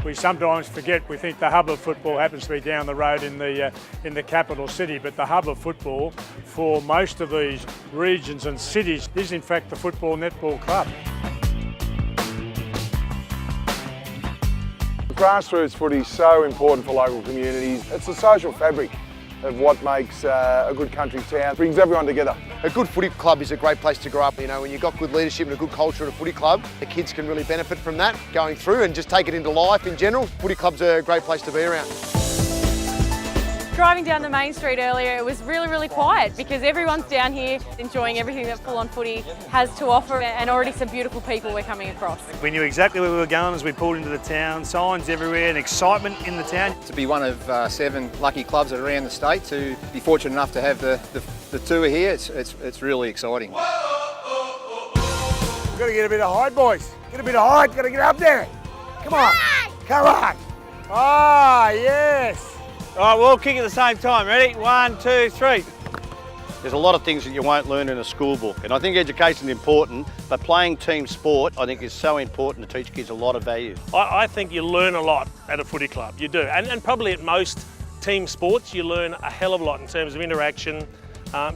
We sometimes forget, we think the hub of football happens to be down the road in the capital city, but the hub of football for most of these regions and cities is in fact the Football Netball Club. Grassroots footy is so important for local communities. It's the social fabric of what makes a good country town, brings everyone together. A good footy club is a great place to grow up. You know, when you've got good leadership and a good culture at a footy club, the kids can really benefit from that going through and just take it into life in general. Footy clubs are a great place to be around. Driving down the main street earlier, it was really quiet because everyone's down here enjoying everything that Full On Footy has to offer, and already some beautiful people we're coming across. We knew exactly where we were going as we pulled into the town, signs everywhere and excitement in the town. To be one of 7 lucky clubs around the state, to be fortunate enough to have the tour here, it's really exciting. We've got to get a bit of height, boys. Get a bit of height, got to get up there. Come on, come on. Ah, yes. All right, we'll all kick at the same time. Ready? 1, 2, 3. There's a lot of things that you won't learn in a school book, and I think education is important, but playing team sport I think is so important to teach kids a lot of value. I think you learn a lot at a footy club, you do, and probably at most team sports you learn a hell of a lot in terms of interaction,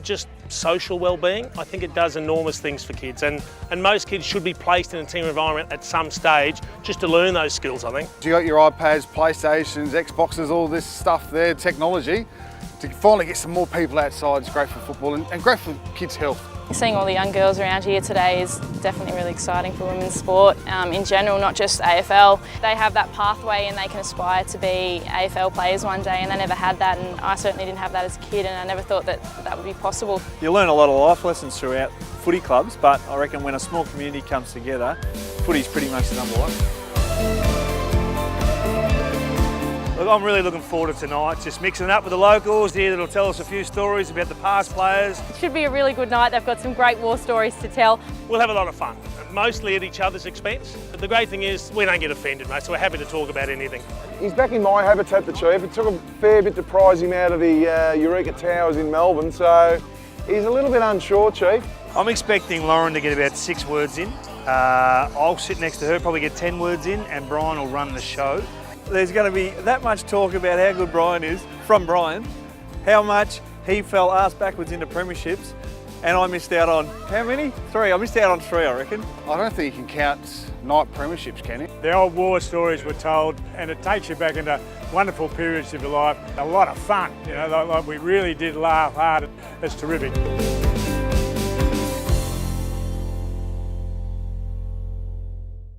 just social well-being. I think it does enormous things for kids, and most kids should be placed in a team environment at some stage just to learn those skills, I think. You got your iPads, PlayStations, Xboxes, all this stuff there, technology. To finally get some more people outside is great for football and great for kids' health. Seeing all the young girls around here today is definitely really exciting for women's sport in general, not just AFL. They have that pathway and they can aspire to be AFL players one day, and they never had that, and I certainly didn't have that as a kid, and I never thought that that would be possible. You learn a lot of life lessons throughout footy clubs, but I reckon when a small community comes together, footy's pretty much the number one. Look, I'm really looking forward to tonight, just mixing it up with the locals here that'll tell us a few stories about the past players. It should be a really good night. They've got some great war stories to tell. We'll have a lot of fun, mostly at each other's expense. But the great thing is we don't get offended, mate, so we're happy to talk about anything. He's back in my habitat, the Chief. It took a fair bit to prise him out of the Eureka Towers in Melbourne, so he's a little bit unsure, Chief. I'm expecting Lauren to get about 6 words in. I'll sit next to her, probably get 10 words in, and Brian will run the show. There's going to be that much talk about how good Brian is from Brian, how much he fell arse backwards into premierships, and I missed out on, how many? 3. I missed out on 3, I reckon. I don't think you can count night premierships, can you? The old war stories were told, and it takes you back into wonderful periods of your life. A lot of fun, you know, like we really did laugh hard. It's terrific.